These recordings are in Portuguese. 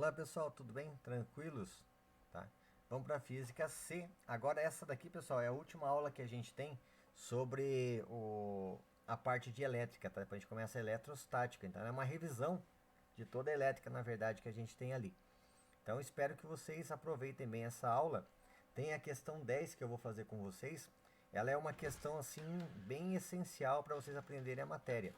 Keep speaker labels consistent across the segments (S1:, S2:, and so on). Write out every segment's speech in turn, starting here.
S1: Olá pessoal, tudo bem? Tranquilos? Tá? Vamos para a física C. Agora essa daqui, pessoal, é a última aula que a gente tem sobre a parte de elétrica, tá? Depois a gente começa a eletrostática, então é uma revisão de toda a elétrica, na verdade, que a gente tem ali. Então espero que vocês aproveitem bem essa aula. Tem a questão 10 que eu vou fazer com vocês. Ela é uma questão assim bem essencial para vocês aprenderem a matéria,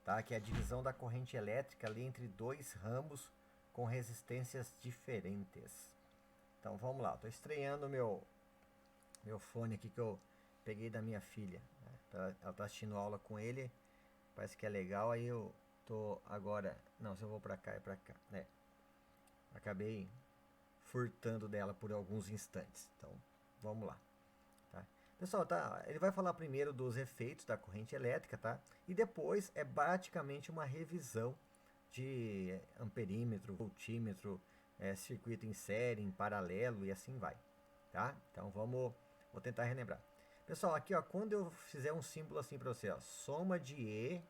S1: tá? Que é a divisão da corrente elétrica ali entre dois ramos com resistências diferentes. Então vamos lá, estou estreando meu fone aqui que eu peguei da minha filha, né? Ela está assistindo aula com ele, parece que é legal, aí eu tô agora, não, se eu vou para cá é para cá, né? Acabei furtando dela por alguns instantes. Então vamos lá. Tá? Pessoal, tá, ele vai falar primeiro dos efeitos da corrente elétrica, tá? E depois é praticamente uma revisão de amperímetro, voltímetro, circuito em série, em paralelo e assim vai, tá? Então vou tentar relembrar. Pessoal, aqui ó, quando eu fizer um símbolo assim para você, ó, soma de E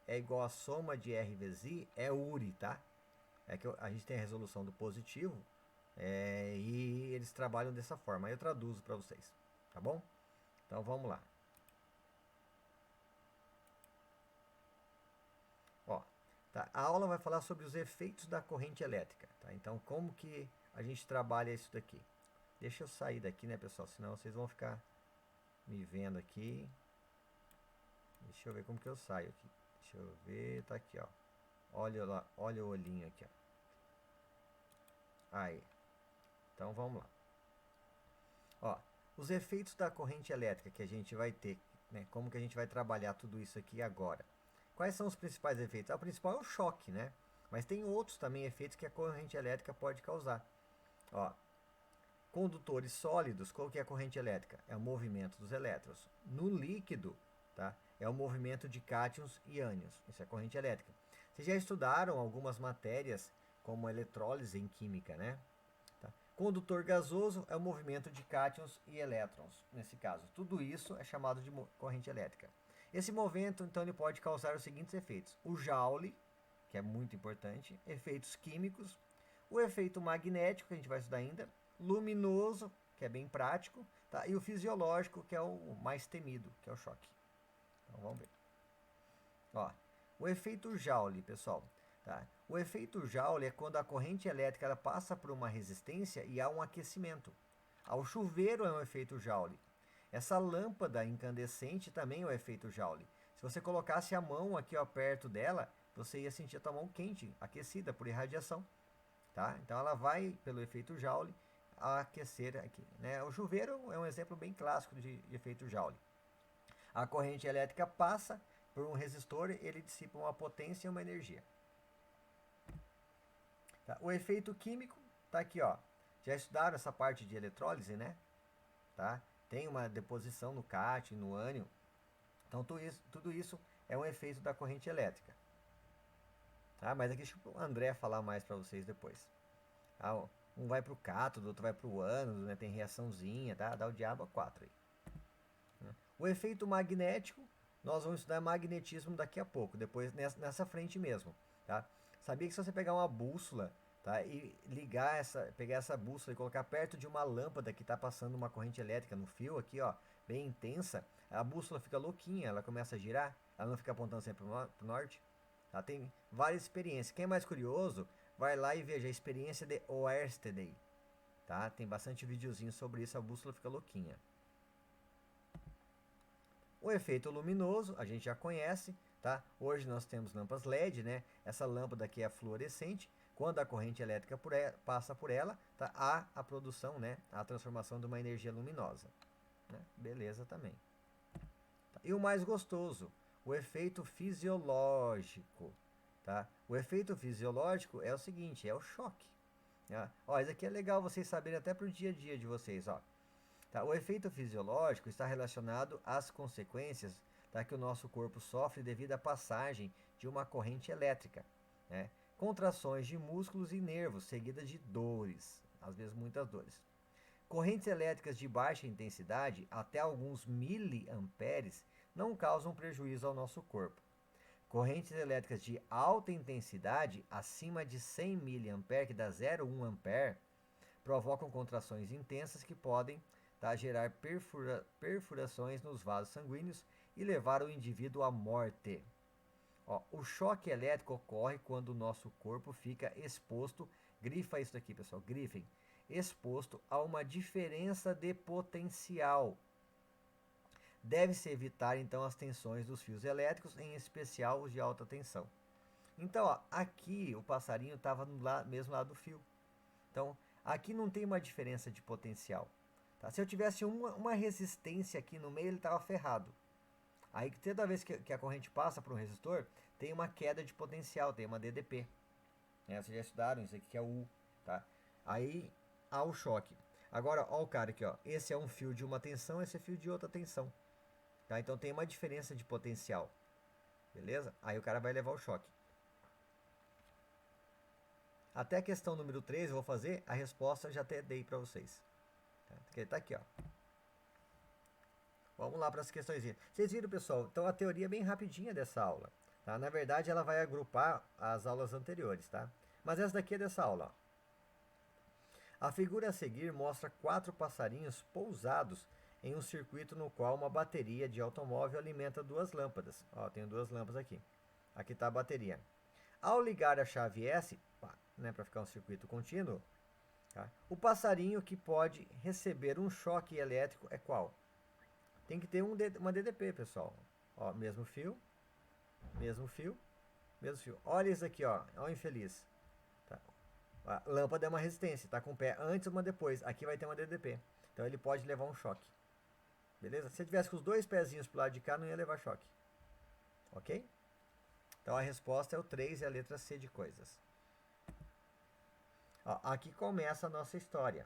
S1: é igual a soma de R vezes I, é URI, tá? É que a gente tem a resolução do positivo e eles trabalham dessa forma. Aí eu traduzo para vocês, tá bom? Então vamos lá. Ó, tá, a aula vai falar sobre os efeitos da corrente elétrica, tá? Então como que a gente trabalha isso daqui? Deixa eu sair daqui, né, pessoal? Senão vocês vão ficar me vendo aqui. Deixa eu ver como que eu saio aqui. Deixa eu ver, tá aqui, ó. Olha lá, olha o olhinho aqui, ó. Aí. Então vamos lá. Ó, os efeitos da corrente elétrica que a gente vai ter, né? Como que a gente vai trabalhar tudo isso aqui agora? Quais são os principais efeitos? O principal é o choque, né? Mas tem outros também efeitos que a corrente elétrica pode causar. Ó, condutores sólidos, qual que é a corrente elétrica? É o movimento dos elétrons. No líquido, tá? É o movimento de cátions e ânions. Isso é corrente elétrica. Vocês já estudaram algumas matérias como eletrólise em química, né? Tá? Condutor gasoso é o movimento de cátions e elétrons, nesse caso. Tudo isso é chamado de corrente elétrica. Esse movimento, então, ele pode causar os seguintes efeitos. O Joule, que é muito importante, efeitos químicos, o efeito magnético, que a gente vai estudar ainda, luminoso, que é bem prático, tá? E o fisiológico, que é o mais temido, que é o choque. Então, vamos ver. Ó, o efeito Joule, pessoal. Tá? O efeito Joule é quando a corrente elétrica ela passa por uma resistência e há um aquecimento. Ao chuveiro é um efeito Joule. Essa lâmpada incandescente também é o efeito Joule. Se você colocasse a mão aqui ó, perto dela, você ia sentir a tua mão quente, aquecida por irradiação. Tá? Então ela vai, pelo efeito Joule, aquecer aqui. Né? O chuveiro é um exemplo bem clássico de efeito Joule. A corrente elétrica passa por um resistor, ele dissipa uma potência e uma energia. Tá? O efeito químico está aqui, ó. Já estudaram essa parte de eletrólise, né? Tá? Tem uma deposição no cátion, no ânion. Então tudo isso é um efeito da corrente elétrica. Tá? Mas aqui deixa o André falar mais para vocês depois. Tá? Um vai para o cátodo, outro vai para o ânodo, né? Tem reaçãozinha, tá? Dá o diabo a 4 aí. O efeito magnético, nós vamos estudar magnetismo daqui a pouco, depois nessa frente mesmo, tá? Sabia que se você pegar uma bússola, tá, e ligar pegar essa bússola e colocar perto de uma lâmpada que está passando uma corrente elétrica no fio aqui, ó, bem intensa, a bússola fica louquinha, ela começa a girar, ela não fica apontando sempre para o norte, tá? Tem várias experiências. Quem é mais curioso, vai lá e veja a experiência de Oersted, tá? Tem bastante videozinho sobre isso, a bússola fica louquinha. O efeito luminoso, a gente já conhece, tá? Hoje nós temos lâmpadas LED, né? Essa lâmpada aqui é fluorescente. Quando a corrente elétrica passa por ela, tá? Há a produção, né? A transformação de uma energia luminosa. Né? Beleza também. Tá? E o mais gostoso, o efeito fisiológico, tá? O efeito fisiológico é o seguinte, é o choque. Tá? Ó, isso aqui é legal vocês saberem até para o dia a dia de vocês, ó. Tá? O efeito fisiológico está relacionado às consequências, tá, que o nosso corpo sofre devido à passagem de uma corrente elétrica. Né? Contrações de músculos e nervos, seguidas de dores, às vezes muitas dores. Correntes elétricas de baixa intensidade, até alguns miliamperes, não causam prejuízo ao nosso corpo. Correntes elétricas de alta intensidade, acima de 100 mA, que dá 0,1 A, provocam contrações intensas que podem gerar perfurações nos vasos sanguíneos e levar o indivíduo à morte. Ó, o choque elétrico ocorre quando o nosso corpo fica exposto, grifa isso aqui, pessoal, grifem, exposto a uma diferença de potencial. Deve-se evitar, então, as tensões dos fios elétricos, em especial os de alta tensão. Então, ó, aqui o passarinho estava no mesmo lado do fio. Então, aqui não tem uma diferença de potencial. Tá? Se eu tivesse uma resistência aqui no meio, ele estava ferrado. Aí, toda vez que a corrente passa por um resistor, tem uma queda de potencial, tem uma DDP. Vocês já estudaram isso aqui, que é o U. Tá? Aí, há o choque. Agora, ó o cara aqui, ó. Esse é um fio de uma tensão, esse é fio de outra tensão. Tá? Então, tem uma diferença de potencial. Beleza? Aí o cara vai levar o choque. Até a questão número 3 eu vou fazer, a resposta eu já até dei para vocês. Tá aqui, ó. Vamos lá para as questões. Vocês viram, pessoal? Então a teoria é bem rapidinha dessa aula. Tá? Na verdade, ela vai agrupar as aulas anteriores, tá? Mas essa daqui é dessa aula. Ó. A figura a seguir mostra 4 passarinhos pousados em um circuito no qual uma bateria de automóvel alimenta 2 lâmpadas. Ó, tenho 2 lâmpadas aqui. Aqui está a bateria. Ao ligar a chave S, né, para ficar um circuito contínuo, tá? O passarinho que pode receber um choque elétrico é qual? Tem que ter uma DDP, pessoal. Ó, mesmo fio, mesmo fio, mesmo fio. Olha isso aqui, ó, ó o infeliz. Tá? A lâmpada é uma resistência, tá com o pé antes uma depois. Aqui vai ter uma DDP. Então ele pode levar um choque. Beleza? Se eu tivesse com os 2 pezinhos pro lado de cá, não ia levar choque. Ok? Então a resposta é o 3 e a letra C de coisas. Ó, aqui começa a nossa história.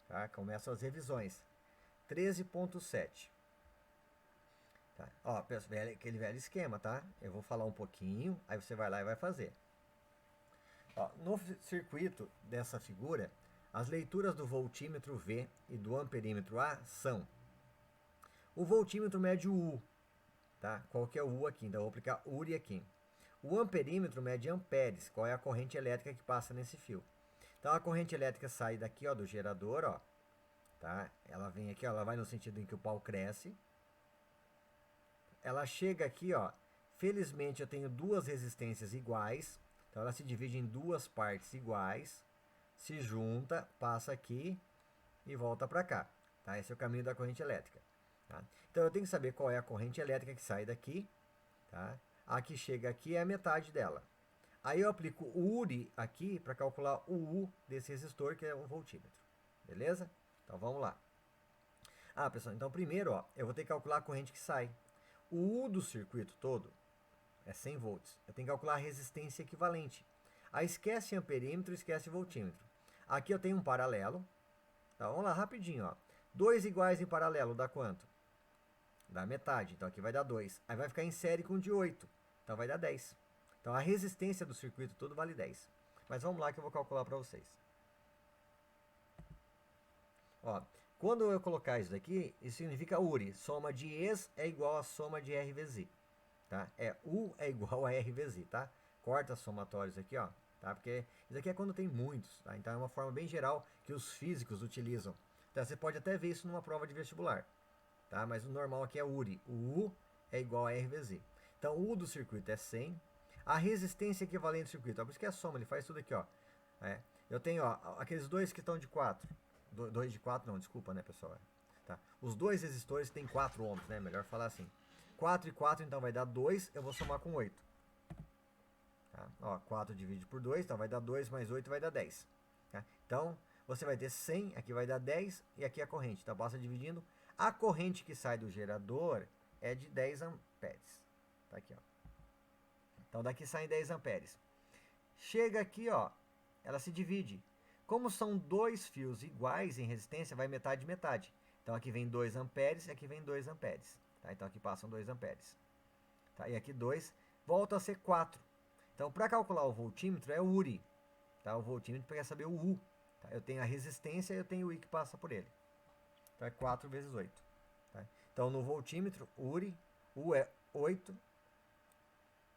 S1: Tá? Começam as revisões. 13.7. Tá? Ó, aquele velho esquema, tá? Eu vou falar um pouquinho, aí você vai lá e vai fazer. Ó, no circuito dessa figura, as leituras do voltímetro V e do amperímetro A são: o voltímetro mede o U, tá? Qual que é o U aqui? Então eu vou aplicar URI aqui. O amperímetro mede amperes, qual é a corrente elétrica que passa nesse fio. Então a corrente elétrica sai daqui, ó, do gerador, ó, tá? Ela vem aqui, ó, ela vai no sentido em que o pau cresce. Ela chega aqui, ó. Felizmente eu tenho 2 resistências iguais, então ela se divide em 2 partes iguais, se junta, passa aqui e volta para cá, tá? Esse é o caminho da corrente elétrica, tá? Então eu tenho que saber qual é a corrente elétrica que sai daqui, tá? A que chega aqui é a metade dela. Aí eu aplico o URI aqui para calcular o U desse resistor, que é um voltímetro. Beleza? Então vamos lá. Ah, pessoal, então primeiro, ó, eu vou ter que calcular a corrente que sai. O U do circuito todo é 100 volts. Eu tenho que calcular a resistência equivalente. Aí esquece amperímetro, esquece voltímetro. Aqui eu tenho um paralelo. Tá, vamos lá, rapidinho, ó. 2 iguais em paralelo dá quanto? Dá metade. Então aqui vai dar 2. Aí vai ficar em série com de 8. Então vai dar 10. Então a resistência do circuito todo vale 10. Mas vamos lá que eu vou calcular para vocês. Ó, quando eu colocar isso daqui, isso significa URI. Soma de E's é igual a soma de R vezes I. Tá? U é igual a R vezes I, tá? Corta somatórios aqui, ó. Tá? Porque isso aqui é quando tem muitos, tá? Então é uma forma bem geral que os físicos utilizam. Então você pode até ver isso numa prova de vestibular. Tá? Mas o normal aqui é URI. O U é igual a R vezes I. Então o U do circuito é 100. A resistência equivalente do circuito, ó, por isso que é a soma, ele faz tudo aqui, ó. Eu tenho, ó, aqueles dois que estão de 4. 2 de 4 não, desculpa, né, pessoal? Tá? Os 2 resistores têm 4 ohms, né? Melhor falar assim. 4 e 4, então vai dar 2, eu vou somar com 8. Tá? Ó, 4 divide por 2, então vai dar 2 mais 8 vai dar 10. Tá? Então, você vai ter 100, aqui vai dar 10, e aqui a corrente. Então, passa dividindo. A corrente que sai do gerador é de 10 amperes. Tá aqui, ó. Então, daqui saem 10 amperes. Chega aqui, ó, ela se divide. Como são 2 fios iguais em resistência, vai metade metade. Então, aqui vem 2 amperes e aqui vem 2 amperes. Tá? Então, aqui passam 2 amperes. Tá? E aqui 2, volta a ser 4. Então, para calcular o voltímetro, é o URI. Tá? O voltímetro quer saber o U. Tá? Eu tenho a resistência e eu tenho o I que passa por ele. Então, é 4 vezes 8. Tá? Então, no voltímetro, URI, U é 8.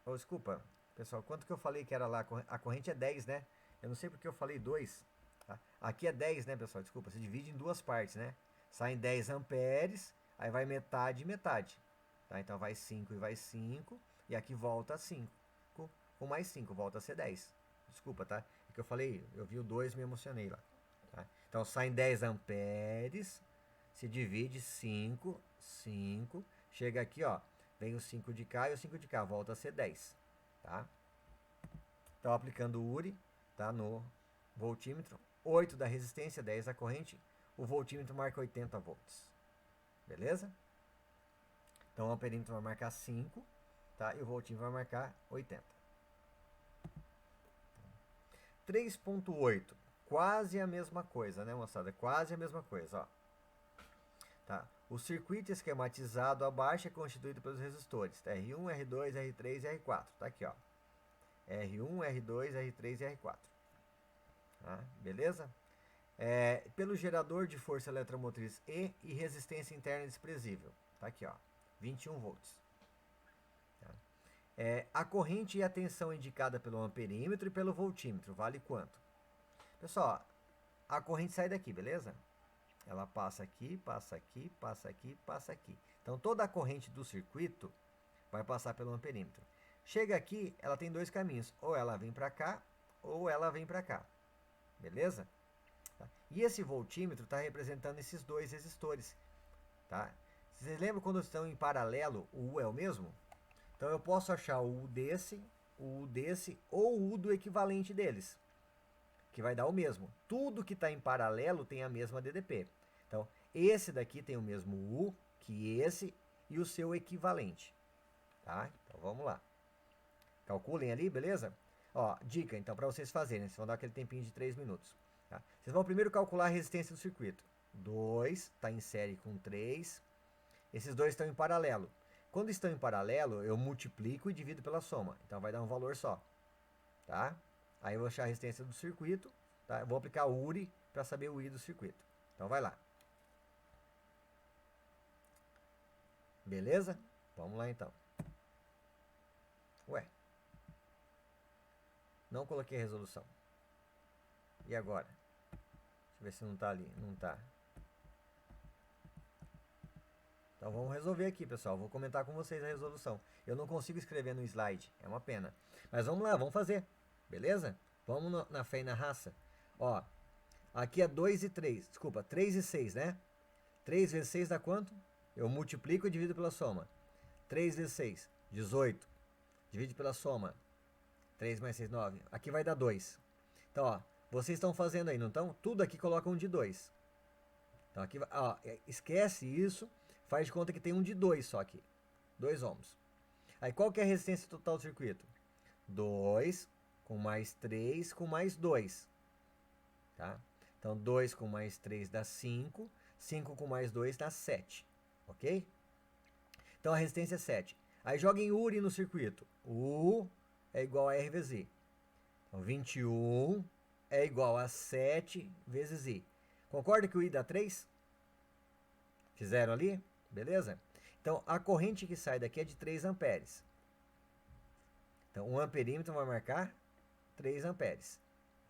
S1: Oh, desculpa, pessoal, quanto que eu falei que era lá? A corrente é 10, né? Eu não sei porque eu falei 2. Tá? Aqui é 10, né, pessoal? Desculpa, se divide em duas partes, né? Saem 10 amperes, aí vai metade e metade. Tá? Então vai 5 e vai 5, e aqui volta 5. Com mais 5, volta a ser 10. Desculpa, tá? É que eu falei, eu vi o 2 e me emocionei lá. Tá? Então saem 10 amperes, se divide 5, 5, chega aqui, ó, vem o 5 de cá e o 5 de cá, volta a ser 10, tá? Então aplicando o URI, tá, no voltímetro, 8 da resistência, 10 da corrente, o voltímetro marca 80 volts, beleza? Então o amperímetro vai marcar 5, tá? E o voltímetro vai marcar 80. 3.8, quase a mesma coisa, né, moçada? Quase a mesma coisa, ó. Tá? O circuito esquematizado abaixo é constituído pelos resistores, tá? R1, R2, R3 e R4. Tá aqui, ó. R1, R2, R3 e R4. Tá? Beleza? Pelo gerador de força eletromotriz e resistência interna desprezível. Tá aqui, ó. 21 volts. Tá? A corrente e a tensão indicada pelo amperímetro e pelo voltímetro. Vale quanto? Pessoal, a corrente sai daqui, beleza? Ela passa aqui, passa aqui, passa aqui, passa aqui. Então toda a corrente do circuito vai passar pelo amperímetro. Chega aqui, ela tem dois caminhos. Ou ela vem para cá, ou ela vem para cá. Beleza? Tá? E esse voltímetro está representando esses dois resistores. Tá? Vocês lembram quando estão em paralelo, o U é o mesmo? Então eu posso achar o U desse ou o U do equivalente deles, que vai dar o mesmo. Tudo que está em paralelo tem a mesma DDP. Então, esse daqui tem o mesmo U que esse e o seu equivalente. Tá? Então, vamos lá. Calculem ali, beleza? Ó, dica, então, para vocês fazerem. Vocês vão dar aquele tempinho de 3 minutos. Tá? Vocês vão primeiro calcular a resistência do circuito. 2 está em série com 3. Esses dois estão em paralelo. Quando estão em paralelo, eu multiplico e divido pela soma. Então, vai dar um valor só. Tá? Aí eu vou achar a resistência do circuito, tá? Eu vou aplicar o URI para saber o I do circuito. Então vai lá. Beleza? Vamos lá então. Ué. Não coloquei a resolução. E agora? Deixa eu ver se não tá ali. Não tá. Então vamos resolver aqui, pessoal. Vou comentar com vocês a resolução. Eu não consigo escrever no slide. É uma pena. Mas vamos lá, vamos fazer. Beleza? Vamos na fé e na raça. Ó, aqui é 2 e 3. Desculpa, 3 e 6, né? 3 vezes 6 dá quanto? Eu multiplico e divido pela soma. 3 vezes 6, 18. Divide pela soma. 3 mais 6, 9. Aqui vai dar 2. Então, ó, vocês estão fazendo aí, não estão? Tudo aqui coloca um de 2. Então, aqui, ó, esquece isso. Faz de conta que tem um de 2 só aqui. 2 ohms. Aí, qual que é a resistência total do circuito? 2 com mais 3 com mais 2. Tá? Então, 2 com mais 3 dá 5. 5 com mais 2 dá 7. Ok? Então, a resistência é 7. Aí, joguem URI no circuito. U é igual a R vezes I. Então, 21 é igual a 7 vezes I. Concorda que o I dá 3? Fizeram ali? Beleza? Então, a corrente que sai daqui é de 3 amperes. Então, um amperímetro vai marcar 3 amperes.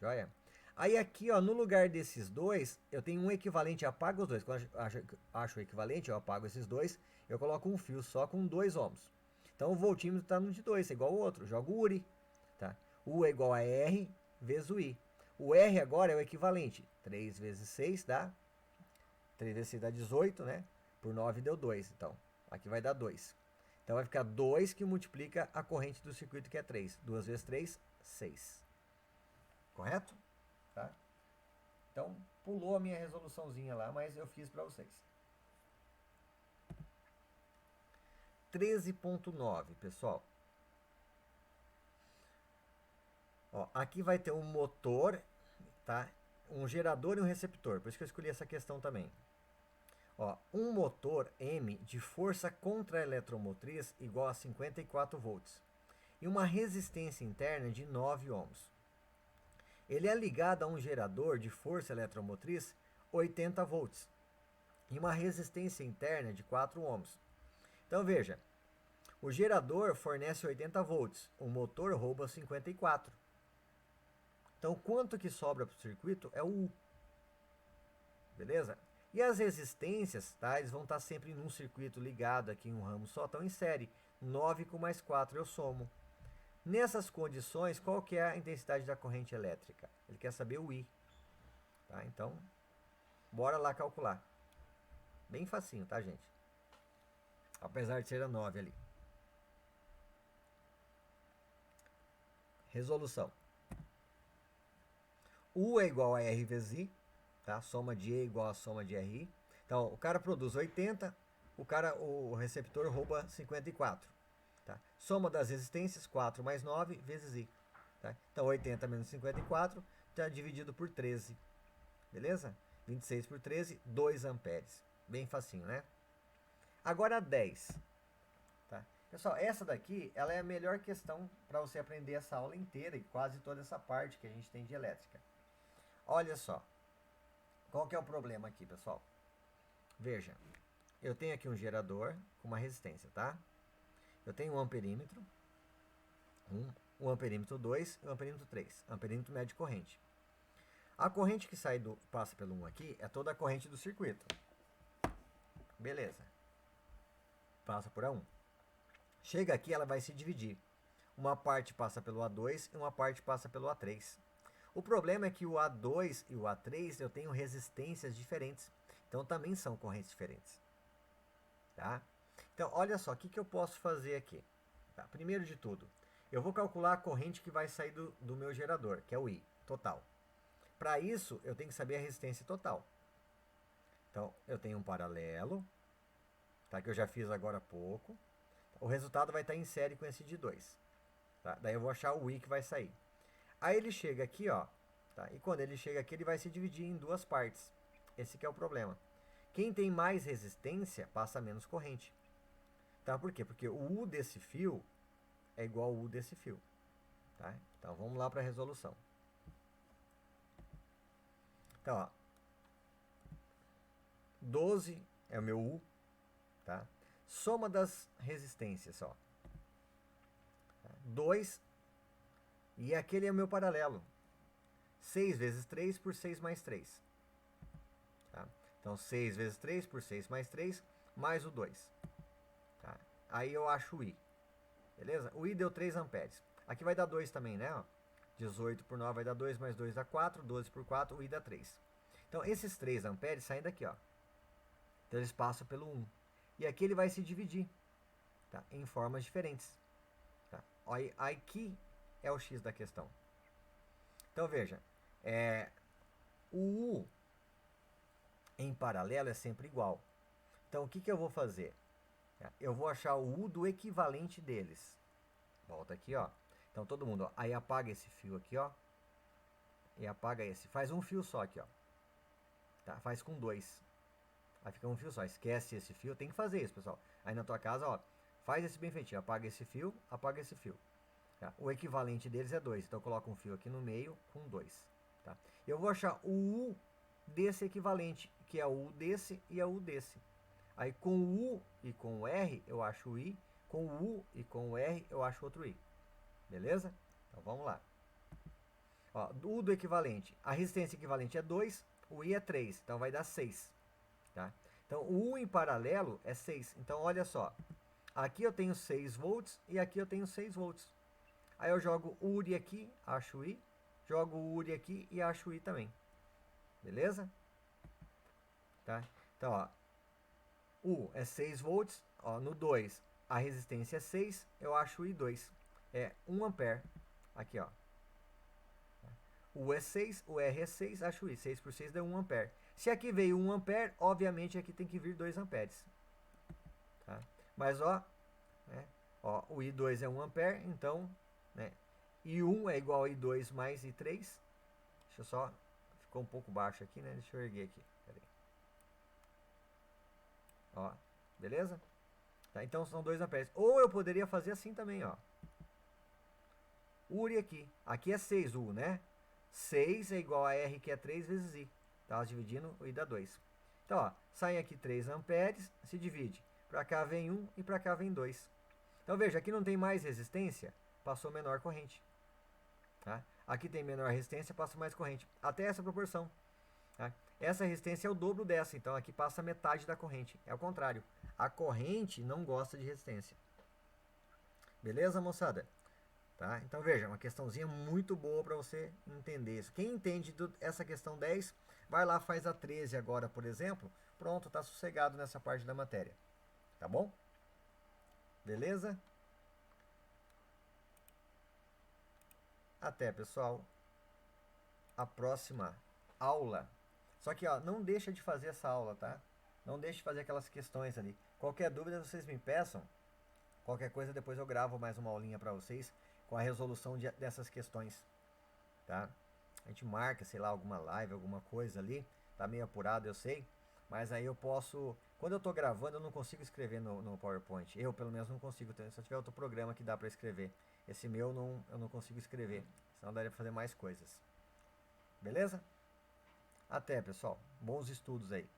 S1: Joia? Aí aqui, ó, no lugar desses dois, eu tenho um equivalente, apago os dois. Quando eu acho o equivalente, eu apago esses dois, eu coloco um fio só com 2 ohms. Então o voltímetro está no de 2, é igual ao outro. Jogo o URI. Tá? U é igual a R vezes o I. O R agora é o equivalente. 3 vezes 6 dá... 3 vezes 6 dá 18, né? Por 9 deu 2. Então, aqui vai dar 2. Então vai ficar 2 que multiplica a corrente do circuito, que é 3. 2 vezes 3, 6. Correto? Tá? Então, pulou a minha resoluçãozinha lá, mas eu fiz para vocês. 13.9, pessoal. Ó, aqui vai ter um motor, tá? Um gerador e um receptor. Por isso que eu escolhi essa questão também. Ó, um motor M de força contra-eletromotriz igual a 54 volts. E uma resistência interna de 9 ohms. Ele é ligado a um gerador de força eletromotriz 80 volts. E uma resistência interna de 4 ohms. Então veja, O gerador fornece 80 volts, o motor rouba 54. Então, quanto que sobra para o circuito é o U. Beleza? E as resistências, tá? Eles vão estar sempre num circuito ligado aqui em um ramo só, estão em série. 9 com mais 4 eu somo. Nessas condições, qual que é a intensidade da corrente elétrica? Ele quer saber o I. Tá? Então, bora lá calcular. Bem facinho, tá, gente? Apesar de ser a 9 ali. Resolução. U é igual a R vezes I. Tá? Soma de E é igual a soma de RI. Então, o cara produz 80, o receptor rouba 54. Tá? Soma das resistências, 4 mais 9 vezes I. Tá? Então, 80 menos 54 está dividido por 13. Beleza? 26 por 13, 2 amperes. Bem facinho, né? Agora 10. Tá? Pessoal, essa daqui ela é a melhor questão para você aprender essa aula inteira e quase toda essa parte que a gente tem de elétrica. Olha só. Qual que é o problema aqui, pessoal? Veja, eu tenho aqui um gerador com uma resistência, tá? Eu tenho um amperímetro, um amperímetro 2 e um amperímetro 3, amperímetro médio de corrente. A corrente que passa pelo 1 aqui é toda a corrente do circuito. Beleza. Passa por A1. Chega aqui, ela vai se dividir. Uma parte passa pelo A2 e uma parte passa pelo A3. O problema é que o A2 e o A3 eu tenho resistências diferentes. Então também são correntes diferentes. Tá? Então olha só, o que eu posso fazer aqui? Tá? Primeiro de tudo, eu vou calcular a corrente que vai sair do meu gerador, que é o I, total. Para isso, eu tenho que saber a resistência total. Então, eu tenho um paralelo, tá? Que eu já fiz agora há pouco. O resultado vai estar em série com esse de 2. Tá? Daí eu vou achar o I que vai sair. Aí ele chega aqui, ó, tá? E quando ele chega aqui, ele vai se dividir em duas partes. Esse que é o problema. Quem tem mais resistência, passa menos corrente. Tá? Por quê? Porque o U desse fio é igual ao U desse fio. Tá? Então, vamos lá para a resolução. Então, ó, 12 é o meu U, tá? Soma das resistências, ó. 2, e aquele é o meu paralelo. 6 vezes 3 por 6 mais 3. Tá? Então, 6 vezes 3 por 6 mais 3, mais o 2. Tá? Aí eu acho o I. Beleza? O I deu 3 amperes. Aqui vai dar 2 também, né? Ó. 18 por 9 vai dar 2, mais 2 dá 4, 12 por 4, o I dá 3. Então, esses 3 amperes saem daqui, ó. Então, eles passam pelo 1. E aqui ele vai se dividir, tá? Em formas diferentes. Tá? Aqui é o X da questão. Então, veja. O U em paralelo é sempre igual. Então, o que eu vou fazer? Eu vou achar o U do equivalente deles. Volta aqui, ó. Então, todo mundo, ó. Aí apaga esse fio aqui, ó. E apaga esse. Faz um fio só aqui, ó. Tá? Faz com 2. Aí fica um fio só. Esquece esse fio. Tem que fazer isso, pessoal. Aí na tua casa, ó. Faz esse bem feitinho. Apaga esse fio, apaga esse fio. Tá? O equivalente deles é 2. Então, eu coloco um fio aqui no meio com 2. Tá? Eu vou achar o U desse equivalente, que é o U desse e é o U desse. Aí, com o U e com o R, eu acho o I. Com o U e com o R, eu acho outro I. Beleza? Então, vamos lá. Ó, o U do equivalente. A resistência equivalente é 2. O I é 3. Então, vai dar 6. Tá? Então, o U em paralelo é 6. Então, olha só. Aqui eu tenho 6 volts e aqui eu tenho 6 volts. Aí eu jogo o URI aqui, acho o I. Jogo o URI aqui e acho o I também. Beleza? Tá? Então, ó. U é 6 volts. Ó, no 2, a resistência é 6. Eu acho o I2. É 1 ampere. Aqui, ó. O U é 6, o R é 6, acho o I. 6 por 6 deu 1 ampere. Se aqui veio 1 ampere, obviamente aqui tem que vir 2 amperes. Tá? Mas, ó, né, ó, o I2 é 1 ampere, então, né, I1 é igual a I2 mais I3. Deixa eu só, ficou um pouco baixo aqui, né? Deixa eu erguer aqui. Pera aí. Ó, beleza? Tá, então são 2 amperes. Ou eu poderia fazer assim também, ó. URI aqui. Aqui é 6 U, né? 6 é igual a R, que é 3 vezes I. Tá dividindo, o I dá 2. Então, ó, saem aqui 3 amperes, se divide. Para cá vem 1 e para cá vem 2. Então veja, aqui não tem mais resistência, passou menor corrente. Tá? Aqui tem menor resistência, passa mais corrente. Até essa proporção. Tá? Essa resistência é o dobro dessa, então aqui passa metade da corrente. É o contrário. A corrente não gosta de resistência. Beleza, moçada? Tá? Então veja, uma questãozinha muito boa para você entender isso. Quem entende essa questão 10, vai lá, faz a 13 agora, por exemplo. Pronto, tá sossegado nessa parte da matéria. Tá bom? Beleza? Até, pessoal. A próxima aula. Só que, ó, não deixa de fazer essa aula, tá? Não deixe de fazer aquelas questões ali. Qualquer dúvida, vocês me peçam. Qualquer coisa, depois eu gravo mais uma aulinha para vocês com a resolução dessas questões, tá? A gente marca, sei lá, alguma live, alguma coisa ali. Tá meio apurado, eu sei. Mas aí eu posso... Quando eu tô gravando, eu não consigo escrever no PowerPoint. Eu, pelo menos, não consigo. Se eu tiver outro programa que dá para escrever. Esse meu, eu não consigo escrever. Senão daria para fazer mais coisas. Beleza? Até, pessoal. Bons estudos aí.